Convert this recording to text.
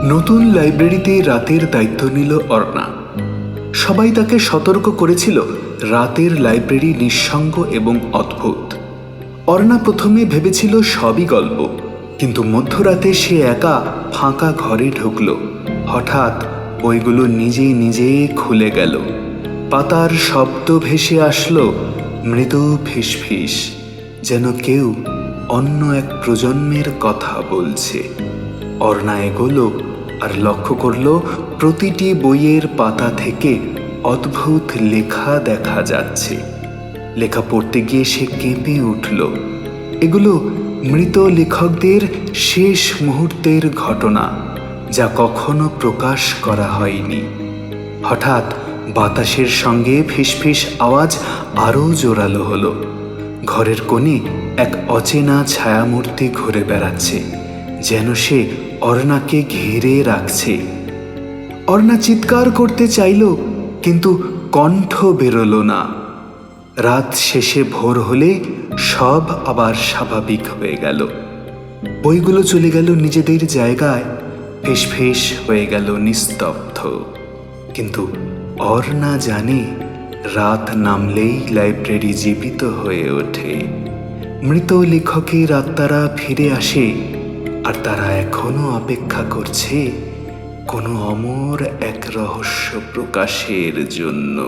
নতুন লাইব্রেরিতে রাতের দায়িত্ব নিল অর্ণা। সবাই তাকে সতর্ক করেছিল রাতের লাইব্রেরি নিঃসঙ্গ এবং অদ্ভুত। অর্ণা প্রথমে ভেবেছিল সবই গল্প, কিন্তু মধ্যরাতে সে একা ফাঁকা ঘরে ঢুকল। হঠাৎ বইগুলো নিজে নিজে খুলে গেল। পাতার শব্দ ভেসে আসলো, মৃদু ফিসফিস, যেন কেউ অন্য এক প্রজন্মের কথা বলছে। অর্ণা এগোলো আর লক্ষ্য করল প্রতিটি বইয়ের পাতা থেকে অদ্ভুত লেখা দেখা যাচ্ছে। লেখা পড়তে গিয়ে সে কেঁপে উঠল। এগুলো মৃত লেখকদের শেষ মুহূর্তের ঘটনা, যা কখনো প্রকাশ করা হয়নি। হঠাৎ বাতাসের সঙ্গে ফিসফিস আওয়াজ আরও জোরালো হলো। ঘরের কোণে এক অচেনা ছায়ামূর্তি ঘুরে বেড়াচ্ছে, যেন সে অর্ণাকে ঘিরে রাখছে। অর্ণা চিৎকার করতে চাইল, কিন্তু কণ্ঠ বেরোল না। রাত শেষে ভোর হলে সব আবার স্বাভাবিক হয়ে গেল। বইগুলো চলে গেল নিজেদের জায়গায়, ফিসফিস হয়ে গেল নিস্তব্ধ। কিন্তু অর্ণা জানে, রাত নামলেই লাইব্রেরি জীবিত হয়ে ওঠে। মৃত লেখকের আত্মারা ফিরে আসে, আর তারা এখনো অপেক্ষা করছে কোনো অমর এক রহস্য প্রকাশের জন্য।